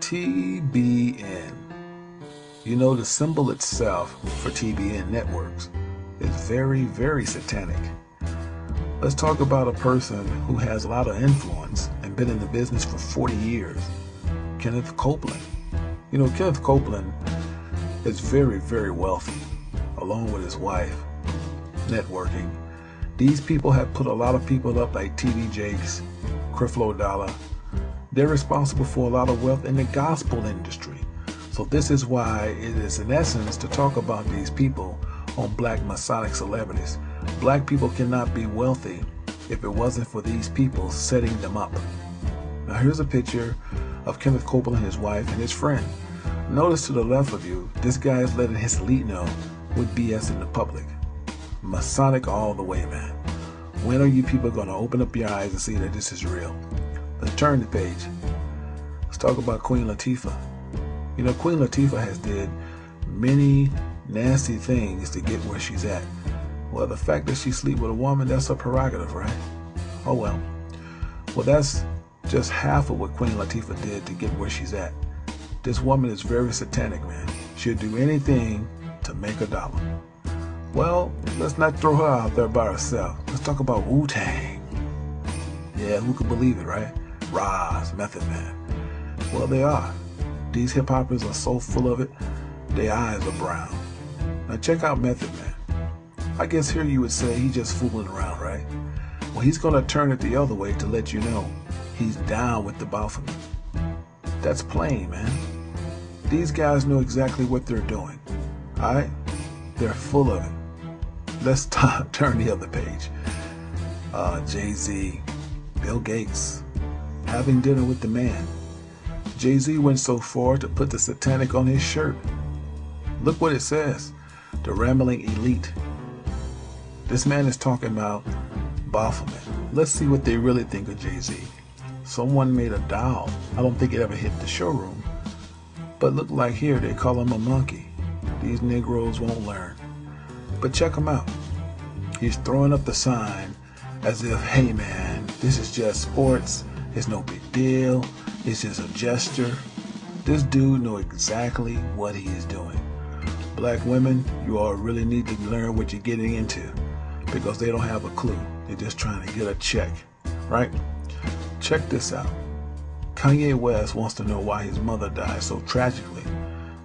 TBN. You know, the symbol itself for TBN networks is very, very satanic. Let's talk about a person who has a lot of influence and been in the business for 40 years. Kenneth Copeland. You know, Kenneth Copeland is very, very wealthy, along with his wife, networking. These people have put a lot of people up like T.D. Jakes, Creflo Dollar. They're responsible for a lot of wealth in the gospel industry. So this is why it is in essence to talk about these people on Black Masonic celebrities. Black people cannot be wealthy if it wasn't for these people setting them up. Now here's a picture of Kenneth Copeland and his wife and his friend. Notice to the left of you, this guy is letting his elite know with BS in the public. Masonic all the way, man. When are you people going to open up your eyes and see that this is real? Let's turn the page. Let's talk about Queen Latifah. You know, Queen Latifah has did many nasty things to get where she's at. Well, the fact that she sleep with a woman, that's her prerogative, right? Oh well. Well, that's just half of what Queen Latifah did to get where she's at. This woman is very satanic, man. She'll do anything to make $1. Well, let's not throw her out there by herself. Let's talk about Wu-Tang. Yeah, who could believe it, right? Roz, Method Man. Well, they are. These hip-hoppers are so full of it, their eyes are brown. Now check out Method Man. I guess here you would say he's just fooling around, right? Well, he's going to turn it the other way to let you know he's down with the Baphomet. That's plain, man. These guys know exactly what they're doing. Alright? They're full of it. Let's turn the other page. Jay-Z, Bill Gates, having dinner with the man. Jay-Z went so far to put the satanic on his shirt. Look what it says. The Rambling Elite. This man is talking about Baphomet. Let's see what they really think of Jay-Z. Someone made a doll. I don't think it ever hit the showroom. But look like here they call him a monkey. These Negroes won't learn. But check him out. He's throwing up the sign as if, hey man, this is just sports. It's no big deal. It's just a gesture. This dude knows exactly what he is doing. Black women, you all really need to learn what you're getting into because they don't have a clue. They're just trying to get a check, right? Check this out. Kanye West wants to know why his mother died so tragically.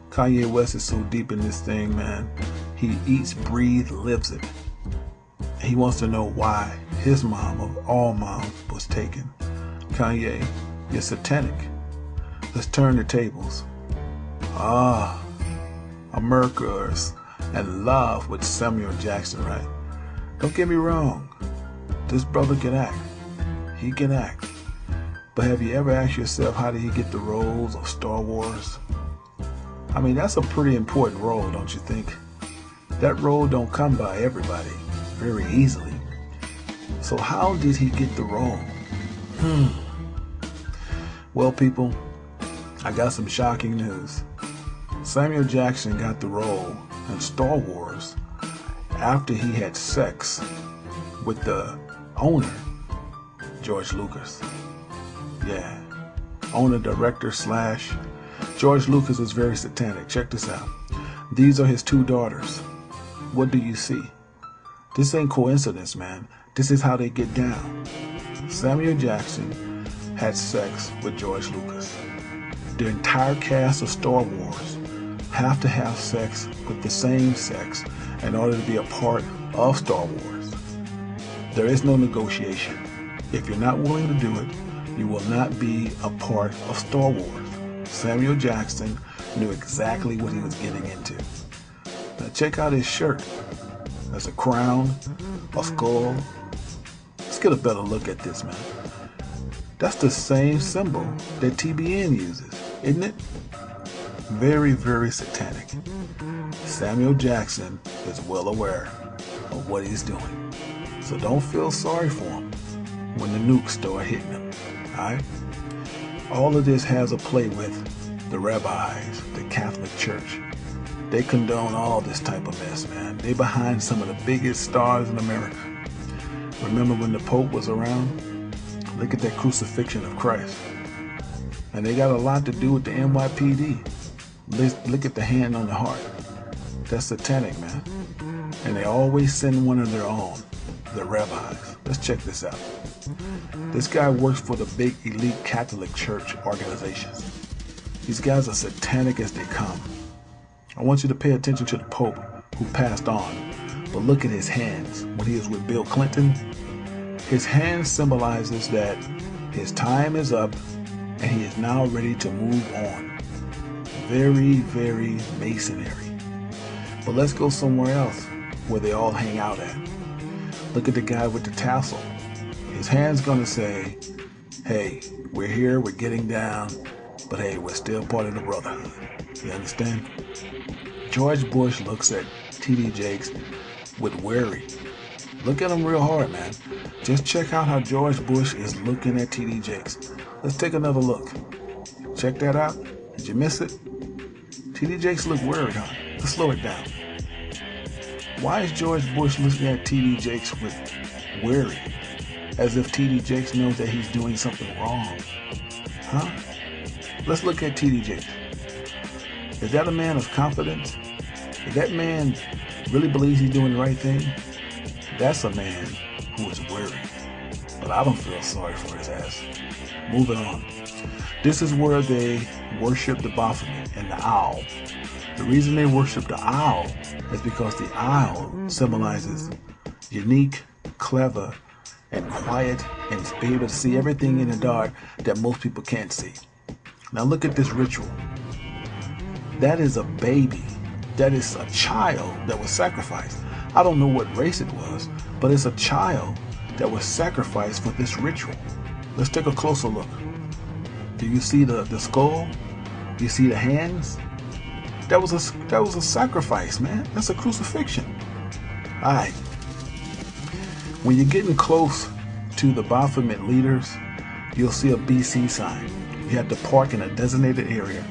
Kanye West is so deep in this thing, man. He eats, breathes, lives it. He wants to know why his mom, of all moms, was taken. Kanye, you're satanic. Let's turn the tables. America's in love with Samuel Jackson, right? Don't get me wrong. This brother can act. He can act. But have you ever asked yourself how did he get the roles of Star Wars? I mean, that's a pretty important role, don't you think? That role don't come by everybody very easily. So how did he get the role? Well, people, I got some shocking news. Samuel Jackson got the role in Star Wars after he had sex with the owner, George Lucas. Yeah, owner, director / George Lucas is very satanic. Check this out. These are his 2 daughters. What do you see? This ain't coincidence, man. This is how they get down. Samuel Jackson had sex with George Lucas. The entire cast of Star Wars have to have sex with the same sex in order to be a part of Star Wars. There is no negotiation. If you're not willing to do it, you will not be a part of Star Wars. Samuel Jackson knew exactly what he was getting into. Now check out his shirt. There's a crown, a skull. Let's get a better look at this, man. That's the same symbol that TBN uses, isn't it? Very, very satanic. Samuel Jackson is well aware of what he's doing. So don't feel sorry for him when the nukes start hitting him. Alright? All of this has a play with the rabbis, the Catholic Church. They condone all this type of mess, man. They behind some of the biggest stars in America. Remember when the Pope was around? Look at that crucifixion of Christ. And they got a lot to do with the NYPD. Look at the hand on the heart. That's satanic, man. And they always send one of their own, the rabbis. Let's check this out. This guy works for the big elite Catholic Church organizations. These guys are satanic as they come. I want you to pay attention to the Pope who passed on. But look at his hands. When he was with Bill Clinton, his hand symbolizes that his time is up and he is now ready to move on. Very, very Masonry. But let's go somewhere else where they all hang out at. Look at the guy with the tassel. His hand's gonna say, hey, we're here, we're getting down, but hey, we're still part of the brotherhood. You understand? George Bush looks at T.D. Jakes with worry. Look at him real hard, man. Just check out how George Bush is looking at T.D. Jakes. Let's take another look. Check that out. Did you miss it? T.D. Jakes look worried, huh? Let's slow it down. Why is George Bush looking at T.D. Jakes with worry? As if T.D. Jakes knows that he's doing something wrong. Huh? Let's look at T.D. Jakes. Is that a man of confidence? If that man really believes he's doing the right thing, that's a man who is worried. But I don't feel sorry for his ass. Moving on. This is where they worship the Baphomet and the owl. The reason they worship the owl is because the owl symbolizes unique, clever, and quiet, and be able to see everything in the dark that most people can't see. Now look at this ritual. That is a baby. That is a child that was sacrificed. I don't know what race it was, but it's a child that was sacrificed for this ritual. Let's take a closer look. Do you see the skull? Do you see the hands? That was a sacrifice, man. That's a crucifixion. All right. When you're getting close to the Baphomet leaders, you'll see a BC sign. You have to park in a designated area,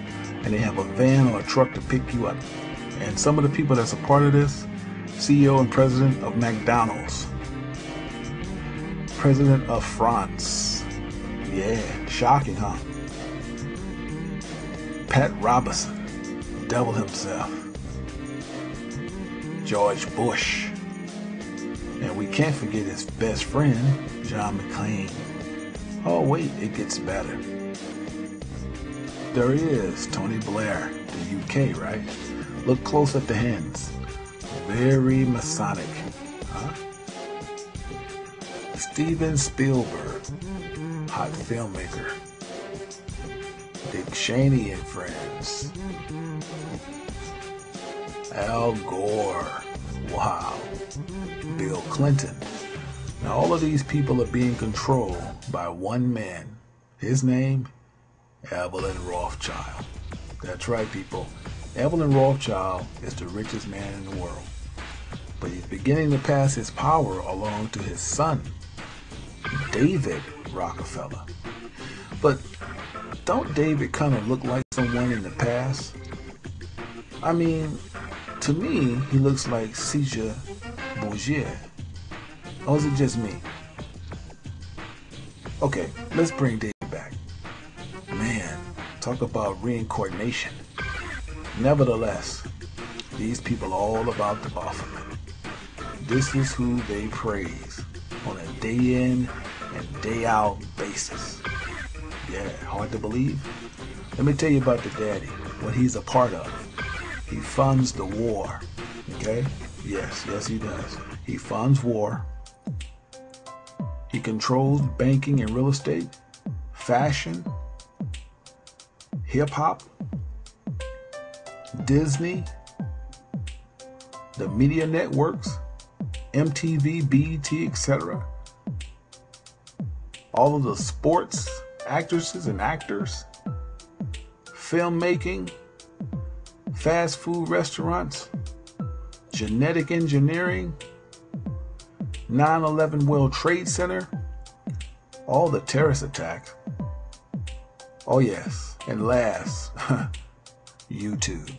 and they have a van or a truck to pick you up. And some of the people that's a part of this, CEO and president of McDonald's, president of France. Yeah, shocking, huh? Pat Robertson, devil himself. George Bush. And we can't forget his best friend, John McCain. Oh wait, it gets better. There he is, Tony Blair, the UK, right? Look close at the hands. Very Masonic, huh? Steven Spielberg, hot filmmaker. Dick Cheney and friends. Al Gore, wow. Bill Clinton. Now all of these people are being controlled by one man. His name, Evelyn Rothschild. That's right, people. Evelyn Rothschild is the richest man in the world. But he's beginning to pass his power along to his son, David Rockefeller. But don't David kind of look like someone in the past? I mean, to me, he looks like Caesar Borgia. Or is it just me? Okay, let's bring David back. Man, talk about reincarnation. Nevertheless, these people are all about the Baphomet. This is who they praise on a day in and day out basis. Yeah, hard to believe. Let me tell you about the daddy, what he's a part of. He funds the war, okay? Yes, he does. He funds war. He controls banking and real estate, fashion, hip-hop, Disney, the media networks, MTV, BET, etc. All of the sports actresses and actors, filmmaking, fast food restaurants, genetic engineering, 9/11 World Trade Center, all the terrorist attacks. Oh yes, and last, YouTube.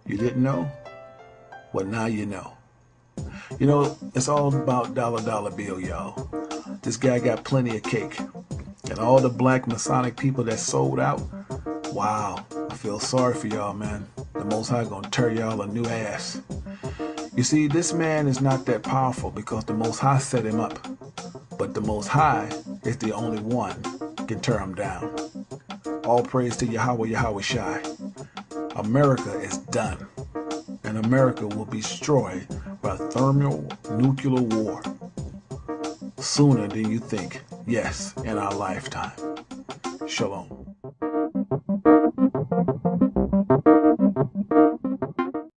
You didn't know? Well, now you know. You know, it's all about dollar bill, y'all. This guy got plenty of cake. And all the black Masonic people that sold out, wow, I feel sorry for y'all, man. The Most High gonna tear y'all a new ass. You see, this man is not that powerful because the Most High set him up. But the Most High is the only one can tear him down. All praise to Yahweh, Yahweh Shai. America is done. And America will be destroyed by thermonuclear war sooner than you think. Yes, in our lifetime. Shalom.